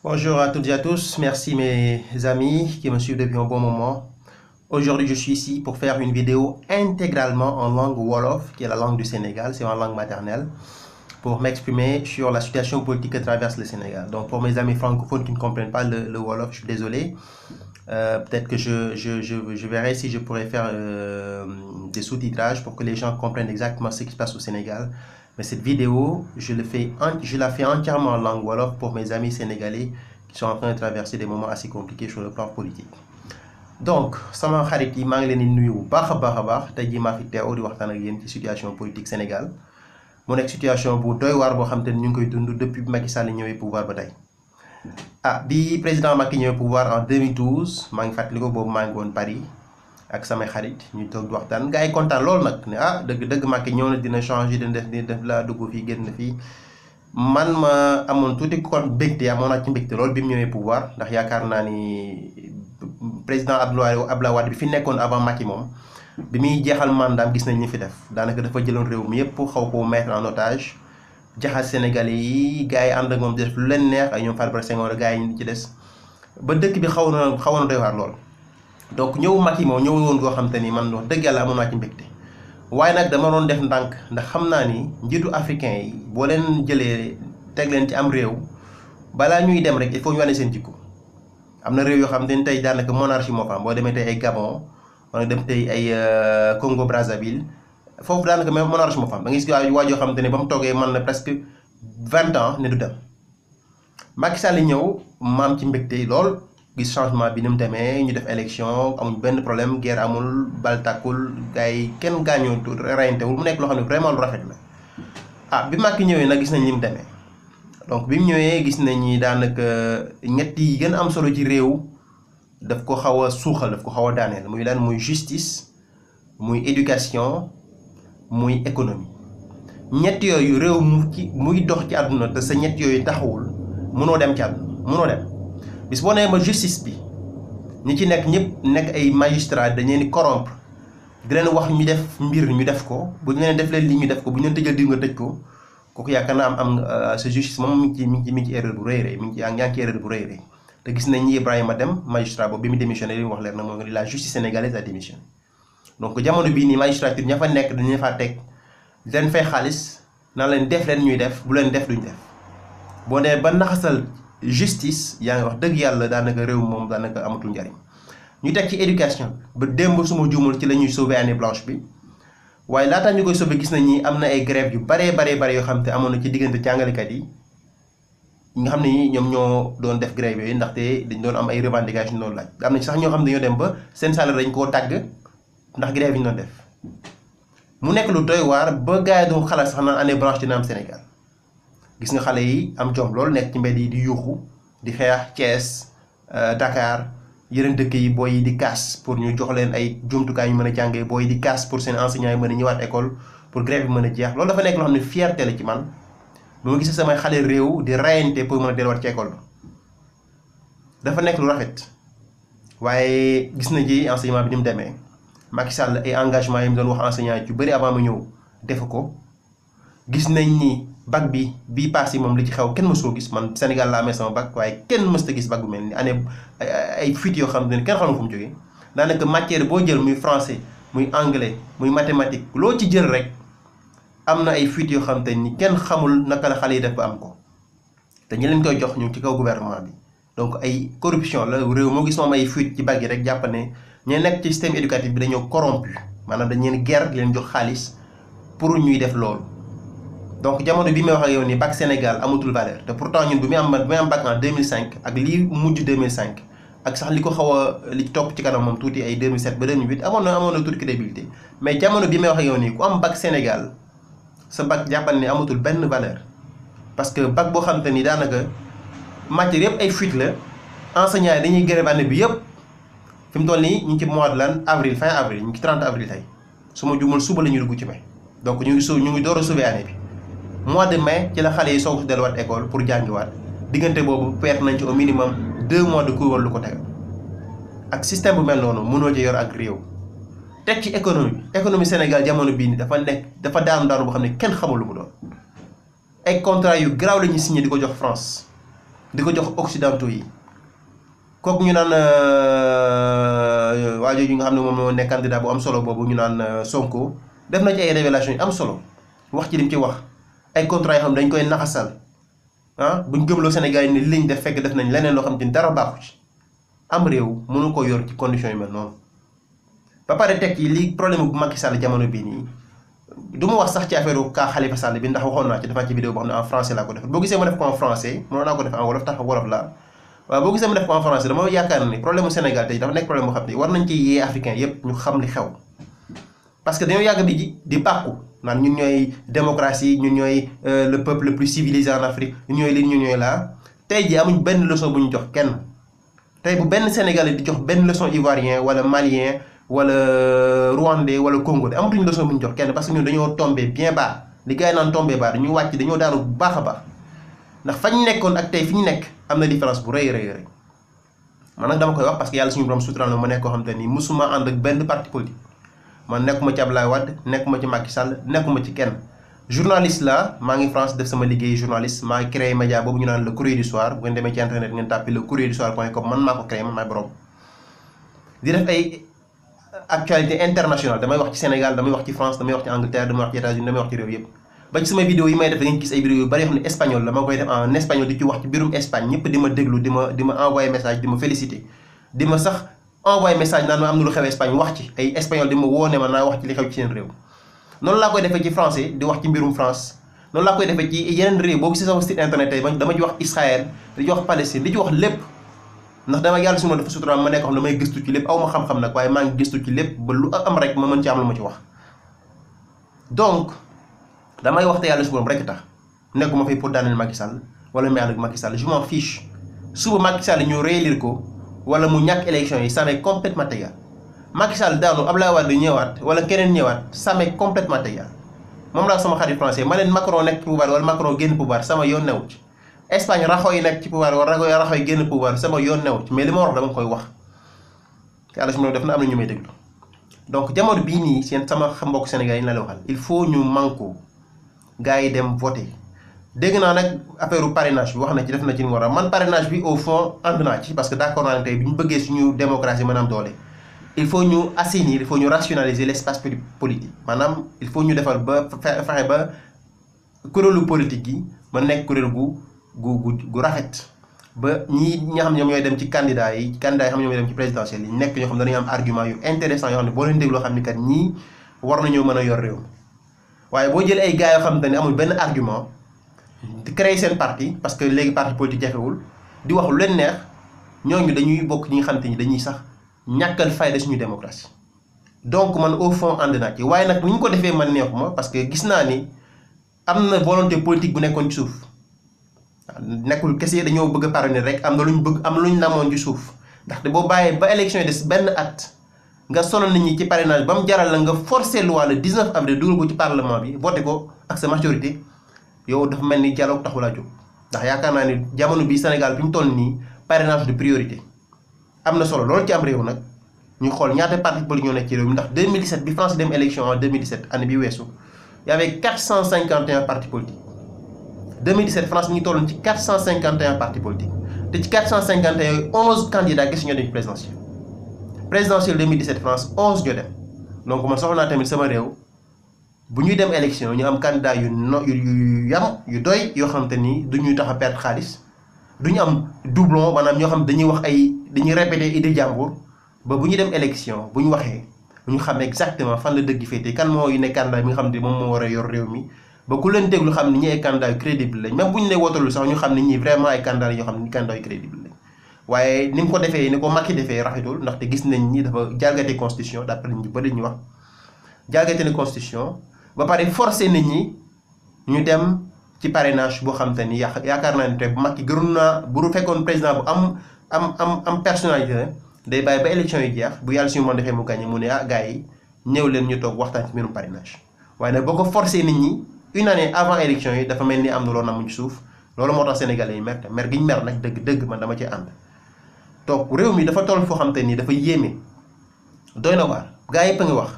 Bonjour à toutes et à tous, merci mes amis qui me suivent depuis un bon moment. Aujourd'hui je suis ici pour faire une vidéo intégralement en langue Wolof, qui est la langue du Sénégal, c'est ma langue maternelle, pour m'exprimer sur la situation politique que traverse le Sénégal. Donc pour mes amis francophones qui ne comprennent pas le Wolof, je suis désolé. Peut-être que je verrai si je pourrais faire des sous-titrages pour que les gens comprennent exactement ce qui se passe au Sénégal. Mais cette vidéo, je la fais entièrement en langue Wolof pour mes amis sénégalais qui sont en train de traverser des moments assez compliqués sur le plan politique. Donc sama xarit yi maa ngi leen di nuyu bu baax a baax tey jii maa fi teew di waxtaan ak yéen ci situation politique Sénégal mu nekk situation bu doy waar boo xam te ne ñu ngi koy dund depuis Macky Sall ñëwee pouvoir ba tey. Bi président Macky ñëwee pouvoir en 2012 maa ngi fàttali ko boobu maa ngi woon Paris ak samay xarit ñu toog di waxtaan gars yi kontaan loolu nag ne dëgg Macky ñëw na dina changer dina def la dugg fii génn fii man ma amoon tuuti kon mbégte amoon naa ci mbégte loolu bi mu ñëwee pouvoir ndax yaakaar naa ni président Abdoulaye Wade bi fi nekkoon avant Macky moom bi muy jeexal mandaam gis nañ ñu fi def daanaka dafa jëloon réew mi yëpp xaw ko mettre en otage jaxas Sénégalais yi gars yi ànd ak moom di def lu leen neex ay ñoom Farba Senghor gars yi ñu ci des ba dëkk bi xaw na doy waar lool. donc ñëw Macky moom ñëw woon goo xam te ni man wax dëgg yàlla amoon naa ci mbégte waaye nag dama doon def ndànk ndax xam naa ni njiitu africain yi boo leen jëlee teg leen ci am réew balaa ñuy dem rek il faut ñu wane seen jikko. am na réew yoo xam ne tey daanaka monarchie moo fa am boo demee tey ay Gabon wala dem tey ay Congo Brazzaville foofu daanaka même monarchie moo fa am da ngay gis waajoo xam te ne ba mu toogee man na presque 20 ans ne du dem. Macky Sall ñëw maam ci mbégte lool gis changement bi ni mu demee ñu def élection amuñ benn problème guerre amul bal tàkkul gars yi kenn gaañoo reyantewul mu nekk loo xam ne vraiment lu rafet la. Bi Macky ñëwee nag gis nañ ni mu demee. donc bi mu ñëwee gis nañ ni daanaka ñett yi gën a am solo ci réew daf ko xaw a suuxal daf ko xaw a daaneel muy lan muy justice muy éducation muy économie ñett yooyu réew muy dox ci àdduna te sa ñett yooyu taxawul mënoo dem ci àdduna mënoo dem bis boo nee ma justice bi ñi ci nekk ñëpp nekk ay magistrat dañ leen di corrompre di leen wax ñu def mbir ñu def ko bu ñu leen def leen li ñu def ko bu ñu leen tëjal diw nga tëj ko. kooku yaakaar naa am sa justice moom mi ngi ci erreur bu rëy rëy mi ngi ci erreur bu rëy rëy te gis nañ ni Ibrahima Dème magistrat boobu bi mu démissionné li mu wax leer na mooy la justice sénégalaise a démissionné. donc jamono bii nii magistrature ña fa nekk dañu faa teg leen fay xaalis naa leen def leen ñuy def bu leen def duñ def boo nee ba naxasal justice yaa ngi wax dëgg yàlla daanaka réew moom daanaka amatul njariñ ñu teg ci éducation ba démb suma juumul ci la ñuy sauver année blanche bi. waaye laataa ñu koy soobee gis nañ ni am na ay grève yu bare yoo xam te amoon na ci diggante jàngalekat yi nga xam ne ñoom ñoo doon def grève yooyu ndaxte dañ doon am ay revendication doon laaj am na sax ñoo xam ne dañoo dem ba seen salaire dañ koo tàgg ndax grève yi ñu doon def mu nekk lu doy waar ba gars yi doon xalaat sax naan année blanche dina am Sénégal gis nga xale yi am jom loolu nekk ci mbedd yi di yuuxu di xeex Thiès Dakar. yeneen dëkk yi booy yi di kaas pour ñu jox leen ay jumtukaay yu mën a jàngee booy yi di kaas pour seen enseignants yi mën a ñëwaat école pour grève bi mën a jeex loolu dafa nekk loo xam ne fierté la ci man ba ma gisee samay xale réew di rayante pour mën a delluwaat ci école ba dafa nekk lu rafet waaye gis na ji enseignement bi ni mu demee Macky Sall ay engagement yi mu doon wax enseignants yi yu bëri avant mu ñëw defu ko gis nañ ni bac bi bii paas yi moom li ci xew kenn mësoo gis man Sénégal la amee sama bac waaye kenn mësta gis bac bu mel ni année ay fuites yoo xam ne kenn xamul fu mu jógee daanaka matière boo jël muy français muy anglais muy mathématique loo ci jël rek am na ay fuites yoo xam te ni kenn xamul naka la xale yi def ba am ko te ñi leen koy jox ñu ci kaw gouvernement bi. donc ay corruption la réew moo gis moom ay fuites ci bac yi rek jàpp ne ñi nekk ci système éducatif bi dañoo corrompu maanaam dañ leen guerre di leen jox xaalis pour ñuy def loolu. donc jamono bi may wax ak yow nii bac Sénégal amatul valeur te pourtant ñun bi muy am bac en 2005 ak lii mujj 2005 ak sax li ko xaw a li topp ci kanam moom tuuti ay 2007 ba 2008 amoon na tuuti crédibilité mais jamono bi may wax ak yow nii ku am bac Sénégal sa bac jàppal ni amatul benn valeur parce que bac boo xam te ni daanaka matière yëpp ay fuite la enseignants yi dañuy grève année bi yëpp fi mu toll nii ñu ngi ci mois de lan avril fin avril ñu ngi ci 30 avril tey su ma jumul suba la ñuy dugg ci mai donc ñu ngi door a sauver année bi. mois de mai ci la xale yi soog delluwaat école pour jàngiwaat diggante boobu perte nañ ci au minimum 2 mois de cours wala lu ko tegal ak système bu mel noonu mënoo ci yor ak réew. teg ci économie Sénégal jamono bii nii dafa daanu boo xam ne kenn xamul lu mu doon ay contrat yu garaaw la ñuy signé di ko jox France di ko jox occidentaux yi. kooku ñu naan waa jooju nga xam ne moom moo nekk candidat bu am solo boobu ñu naan Sonko def na ci ay révélation yu am solo wax ci lim ci wax ay contrat yoo xam dañ koy naxasal buñ gëmloo Sénégal yi ni liñ def fekk def nañ leneen loo xam te ni dara baaxu ci am réew mënu ko yor ci condition yu mel noonu. ba pare teg ci lii problème bu Macky Sall jamono bii nii du ma wax sax ci affaire cas Khalifa Sall bi ndax waxoon naa ci dafa ci vidéo boo xam ne en français laa ko def boo gisee ma def ko en français mënoon naa ko def en wolof tax wolof la waaw boo gisee ma def ko en français dama yaakaar ni problème mu Sénégal tey dafa nekk problème boo xam ne war nañ ci yee africain yépp ñu xam li xew parce que dañoo yàgg di bàkku naan ñun ñooy démocratie ñun ñooy le peuple le plus civilisé en Afrique ñun ñooy lii ñun ñooy laa tey ji amuñ benn leçon bu ñu jox kenn tey bu benn Sénégalais di jox benn leçon ivoirien wala malien wala rwandais wala congo amatuñu leçon bu ñu jox kenn parce que ñun dañoo tombé bien bas li gars yi naan tombé bas dañu wàcc dañoo daanu bu baax a baax ndax fañ nekkoon ak tey fi ñu nekk am na différence bu rëy rëy man nag dama koy wax parce que yàlla suñu borom sutural na ma nekk koo xam te ni musuma ànd ak benn parti politique man nekkuma ci Abdoulaye Wade nekkuma ci Macky Sall nekkuma ci kenn journaliste la maa ngi France def sama liggéey journaliste maa ngi créé média boobu ñu naan le courrier du soir bu ngeen demee ci internet ngeen tàppi le courrier du soir.com man maa ko créé man maay borom di def ay actualité internationale damay wax ci Sénégal damay wax ci France damay wax ci Angleterre damay wax ci États-Unis damay wax ci réew yëpp ba ci sama vidéo yi may def da ngeen gis ay vidéo yu bari yoo xam ne espagnol la ma koy def en espagnol di ci wax ci biirum Espagne ñëpp di ma déglu di ma envoyé message di ma félicité di ma sax envoyé message naan ma am na lu xew Espagne wax ci ay espagnol di ma woone ma naa wax ci li xew ci seen réew noonu laa koy defee ci français di wax ci mbirum France noonu laa koy defee ci yeneen réew boo gisee sama site internet tey dama ci wax Israël di ci wax Palestine di ci wax lépp ndax dama yàlla su ma dafa suturaal ma nekk xam damay gëstu ci lépp aw ma xam-xam nag waaye maa ngi gëstu ci lépp ba lu am rek ma mën ci am lu ma ci wax donc damay wax te yàlla su borom rek tax nekkuma fi pour daaneel Macky Sall wala may ànd ak Macky Sall je m'en fiche suba Macky Sall ñu réélire ko wala mu ñàkk élection yi ça m'est complètement égal Macky Sall daanu Abdoulaye Wade ñëwaat wala keneen ñëwaat ça m'est complètement égal moom laa sama xarit français ma leen Macron nekk ci pouvoir wala Macron génn pouvoir sama yoon newu ci Espagne raxo yi nekk ci pouvoir wala raxo yi génn pouvoir sama yoon newu ci mais li ma wax dama koy wax te yàlla su ma def na am na ñu may déglu donc jamono bii nii seen sama mbokk Sénégal yi la waxal il faut ñu manko gars yi dem voter dégg naa nag affaire parrainage bi wax na ci def na ci war a man parrainage bi au fond ànd naa ci parce que d'accord naa ne tey bi ñu bëggee suñu démocratie maanaam doole il faut ñu assainir il faut ñu rationaliser l'espace politique maanaam il faut ñu defal ba fexe ba kuréelu politique yi ba nekk kuréel gu rafet ba ñi nga xam ne ñoom ñooy dem ci candidat yi xam ne ñoom ñooy dem ci présidentielle yi nekk ñoo xam ne dañuy am argument yu intéressant yoo xam ne boo leen dégloo xam ni kat ñii war nañoo mën a yor réew waaye boo jëlee ay gars yoo xam ne amul benn argument di créer seen parti parce que léegi parti politique jafewul di wax lu leen neex ñooñu dañuy bokk ñi nga xam te ni dañuy sax ñàkkal fayda suñu démocratie donc man au fond ànd naa ci waaye nag ni ñu ko defee man neexuma parce que gis naa ni am na volonté politique bu nekkoon ci suuf nekkul kese dañoo bëgg a parrainer rek am na lu ñu bëgg am lu ñu namoon ci suuf ndaxte boo bàyyee ba élection yi des benn at nga sonal nit ñi ci parrainage ba mu jaral la nga forcer loi le 19 avril dugal ko ci parlement bi voté ko ak sa majorité yow dafa mel ni dialogue taxul a jóg ndax yaakaar naa ni jamono bi Sénégal bi ñu toll nii parrainage de priorité am na solo loolu ci am réew nag ñu xool ñaata parti politique ñoo nekk ci réew mi ndax 2017 bi France dem élection en 2017 année bi weesu y avait 451 partis politiques 2017 France mi ngi tolloon ci 451 partis politiques te ci 451 yooyu 11 candidats gis ñoo dem ci présidentielle 2017 France 11 ñoo dem donc man soxla naa tamit sama réew bu ñuy dem élection ñu am candidat yu doy yoo xam te ni du ñuy tax a perdre xaalis du ñu am doublon maanaam ñoo xam dañuy wax dañuy répéter idée jàmbur ba bu ñu dem élection bu ñu waxee ñu xam exactement fan la dëgg féete kan mooy ne candidat bi nga xam ne moom moo war a yor réew mi ba ku leen déglu xam ni ñi ay candidat yu crédible lañ même bu ñu ne wootalul sax ñu xam ne ñi vraiment ay candidat yoo xam ne candidat yu crédible lañ waaye ni mu ko defee ni ko Macky defee rafetul ndaxte gis nañ ni dafa jalgate constitution d'après ñu bëri ñu wax jalgate na constitution ba pare forcé nit ñi ñu dem ci parrainage boo xam te ni yaakaar naa ne te Macky gënoon naa bu fekkoon président bu am personnalité day bàyyi ba élection yi jeex bu yàlla suñu mën defee mu gagné mu ne gars yi ñëw leen ñu toog waxtaan ci mbirum parrainage waaye nag boo ko forcé nit ñi une année avant élection yi dafa mel ni am na loolu namuñ ci suuf loolu moo tax sénégalais yi mer te mer gi ñu mer nag dëgg man dama ci ànd donc réew mi dafa toll foo xam te ni dafa yéeme doy na waar gars yëpp a ngi wax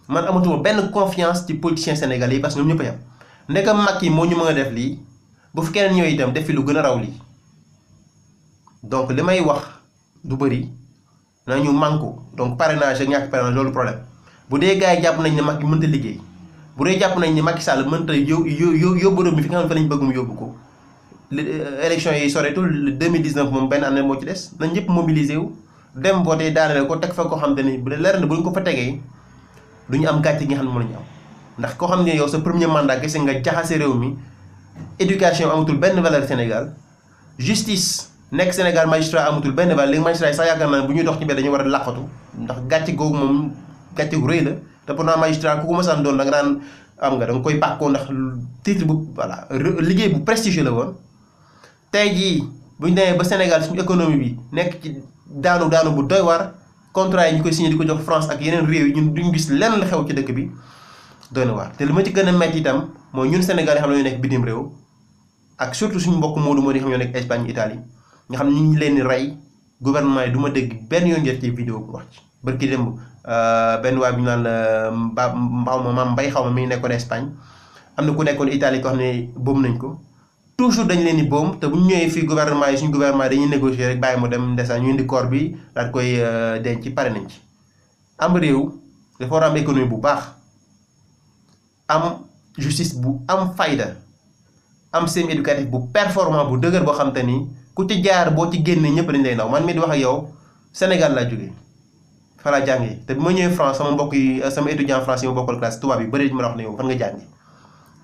man amatuma benn confiance ci politiciens sénégalais yi parce que ñoom ñëpp a yam ndekam Macky moo ñu mën a def lii bu fi keneen ñëwee itam def fi lu gën a raw lii donc li may wax du bëri nañu manko donc parrainage ak ñàkk parrainage loolu problème bu dee gars yi jàpp nañ ne Macky mënta liggéey bu dee jàpp nañ ne Macky Sall mënta yóbbu réew mi fi nga xam ne fa lañ bëgg mu yóbbu ko élection yi soreetul 2019 moom benn année moo ci des nañ ñëpp mobiliser wu dem voté daaneel ko teg fa koo xam te ni bu leer na bu ñu ko fa tegee du ñu am gàcce gi nga xam ne moom la ñu am ndax koo xam ne yow sa premier mandat gis nga jaxase réew mi éducation amatul benn valeur Sénégal justice nekk Sénégal magistrat amatul benn valeur léegi magistrat yi sax yaakaar naa bu ñuy dox ci mbedd dañu war a làqatu ndax gàcce googu moom gàcce gu rëy la te pourtant magistrat ku ko mësaan doon da nga daan am nga da nga koy bàkkoo ndax titre bu voilà liggéey bu prestigieux la woon. tey jii bu ñu demee ba Sénégal suñu économie bi nekk ci daanu bu doy waar contrat yi ñu koy signé di ko jox France ak yeneen réew yi ñun duñu gis lenn la xew ci dëkk bi doy na waar te li ma ci gën a métti itam mooy ñun Sénégal yi xam ne ñoo nekk bitim réew ak surtout suñu mbokk Modou yi xam ñoo nekk Espagne Italie nga xam ne ñu ngi leen di rey gouvernement yi du ma dégg benn yoon jot ci vidéo bu wax ci barki démb benn waay bu ñu naan maam Mbay xaw ma mi ngi nekkoon Espagne am na ku nekkoon Italie ko xam ne boom nañ ko toujours dañ leen di boom te bu ñu ñëwee fii gouvernement yi suñu gouvernement dañuy négocier rek bàyyi mu dem ndeysaan ñu indi corps bi daal koy denc pare nañ ci am réew dafa war a am économie bu baax am justice bu am fayda am système éducatif bu performant bu dëgër boo xam te ni ku ci jaar boo ci génnee ñëpp dañ lay naw man mii di wax ak yow Sénégal laa jógee fa laa jàngee te bi ma ñëwee France sama mbokk yi sama étudiant français yi ma bokkal classe tubaab yi bëri ma la wax ne yow fan nga jàngee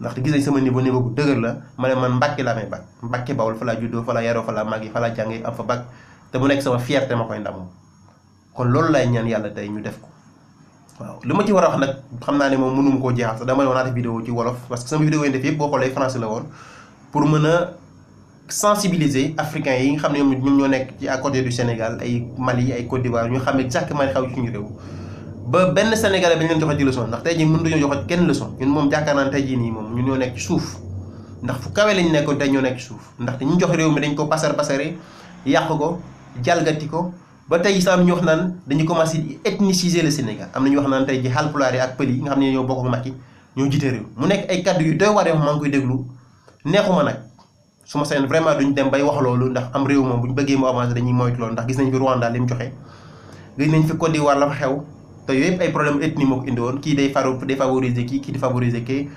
ndaxte gis nañ sama niveau bu dëgër la ma ne man Mbàkke laa may bac Mbàkke Bawol fa laa juddoo fa laa yaroo fa laa màggee fa laa jàngee am fa bac te mu nekk sama fierté ma koy ndamoo kon loolu lay ñaan yàlla tey ñu def ko waaw li ma ci war a wax nag xam naa ne moom mënuma koo jeexal sax dama ne woon vidéo ci wolof parce que sama vidéo yi def yëpp boo xoolee français la woon pour mën a sensibiliser africains yi nga xam ne ñoom ñoo nekk ci à côté du Sénégal ay Mali ay Côte d'Ivoire ñu xam exactement xew ci suñu réew ba benn Sénégalais bañ leen joxe ci leçon ndax tey jii mën dañoo joxe kenn leçon ñun moom jàkkaar naa tey jii nii moom ñun ñoo nekk ci suuf ndax fu kawe lañ nekkoon tey ñoo nekk ci suuf ndaxte ñu jox réew mi dañ ko pasare yàq ko jalgati ko ba tey sax ñu wax naan dañuy commencé ethniciser le Sénégal am na ñu wax naan tey ji Haalpulaar yi ak Pël yi nga xam ne ñoo bokk ak Macky ñoo jiite réew mu nekk ay kaddu yu doy waar yoo xam maa ngi koy déglu neexuma nag su ma seen vraiment duñ dem bay wax loolu ndax am réew moom bu ñu bëggee mu avancé dañuy moytu loolu ndax gis nañ fi Rwanda li mu joxe gis nañ fi Côte d'Ivoire la fa xew te yooyu yëpp ay problème ethnie moo ko indi woon kii day favoriser kii di favoriser kii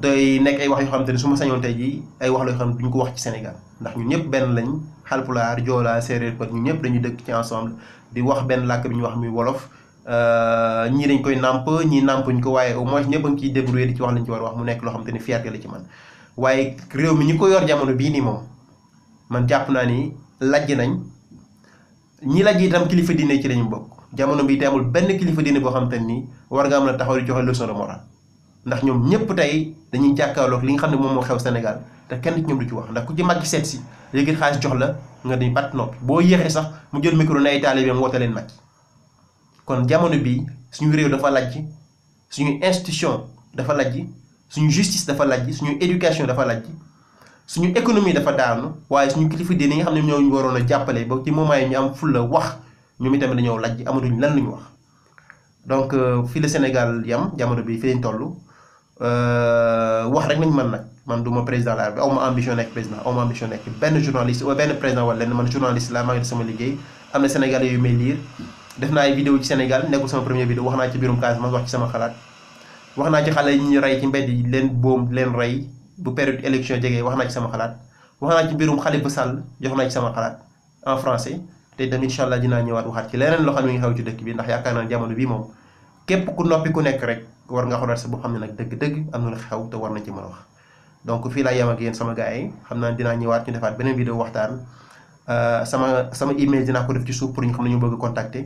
day nekk ay wax yoo xam te ne su ma sañoon tey jii ay wax la yoo xam ne duñ ko wax ci Sénégal ndax ñun ñëpp benn lañ Haalpulaar Joola Séeréer Pël ñun ñëpp dañuy dëkk ci ensemble di wax benn làkk bi ñu wax muy wolof ñii dañ koy nàmp ñii nàmpuñ ko waaye au moins ñëpp a ngi ciy débrouiller di ci wax lañ ci war a wax mu nekk loo xam te ni fierté la ci man waaye réew mi ñi ko yor jamono bii nii moom man jàpp naa ni lajj nañ ñi lajj itam kilifa diine ci lañu bokk jamono bi te amul benn kilifa diine boo xam te ni war nga mën a taxaw di joxe leçon de morale ndax ñoom ñëpp tey dañuy jàkkaarloog li nga xam ne moom moo xew Sénégal te kenn ci ñoom du ci wax ndax ku ci Macky seet si léegi xaalis jox la nga dañ bat noppi boo yéexee sax mu jël micro ne ay taalibeem woote leen Macky kon jamono bi suñu réew dafa lajj suñu institution dafa lajj suñu justice dafa lajj suñu éducation dafa lajj suñu économie dafa daanu waaye suñu kilifa diine yi nga xam ne ñoo ñu waroon a jàppale ba ci moment yi ñu am fulla wax ñoom itamit dañoo lajj amatuñ lan lu ñu wax donc fii la Sénégal yam jamono bi fi lañ toll wax rek nañ man nag man du ma président la bi aw ma ambition nekk président aw ma ambition nekk benn journaliste wala benn président wala lenn man journaliste la maa ngi def sama liggéey am na Sénégalais yu may lire def naa ay vidéo ci Sénégal nekkul sama première vidéo wax naa ci biirum Casamance wax ci sama xalaat wax naa ci xale yi ñu rey ci mbedd yi leen boom leen rey bu période élection jegee wax naa ci sama xalaat wax naa ci mbirum Khalifa Sall jox naa ci sama xalaat en français te dem incha allah dinaa ñëwaat waxaat ci leneen loo xam ne ngi xew ci dëkk bi ndax yaakaar naa jamono bii moom képp ku noppi ku nekk rek war nga xoolaat sa boo xam ne nag dëgg-dëgg am na lu xew te war nañ ci mën a wax donc fii laa yem ak yéen sama gars yi xam naa dinaa ñëwaat ñu defaat beneen vidéo waxtaan sama email dinaa ko def ci suuf pour ñu xam ne ñoo bëgg contacter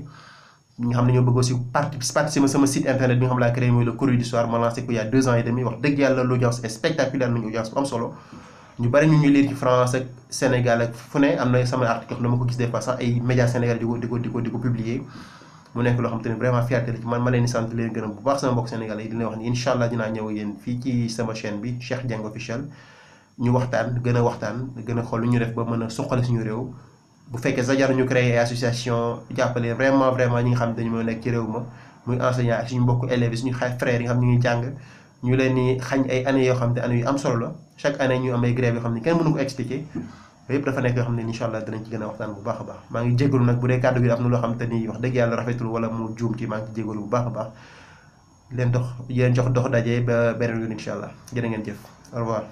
ñi nga xam ne ñoo bëgg aussi participer sama site internet bi nga xam laa créé mooy le Courrier du Soir ma lancé ko il y a 2 ans et demi wax dëgg yàlla l'audience est spectaculaire nañu audience bu am solo ñu bari ñu lire ci France ak Sénégal ak fu ne am na sama article dama ko gis des fois sax ay médias sénégalais di ko publier mu nekk loo xam te ne vraiment fierté la ci man ma leen di sant leen gërëm bu baax sama mbokk sénégalais yi di leen wax ni incha allah dinaa ñëw yéen fii ci sama chaîne bi Cheikh Dieng officiel ñu waxtaan gën a xool lu ñu def ba mën a suqali suñu réew bu fekkee sa jar ñu créer association jàppale vraiment ñi nga xam ne dañu mën a nekk ci réew ma muy enseignant ak suñu mbokk élèves yi suñu frères yi nga xam ne ñu ngi jàng ñu leen ni xañ ay années yoo xam ne année yu am solo la chaque année ñu am ay grève yoo xam ne kenn mënu ko expliquer yëpp dafa nekk yoo xam ne incha allah dinañ ci gën a waxtaan bu baax a baax. maa ngi jégalu nag bu dee kàddu gi am na loo xam te ni wax dëgg yàlla rafetul wala mu juum ci, maa ngi ci jégalu bu baax a baax. leen jox daje ba beneen yoon incha allah jërë ngeen jëf, au revoir.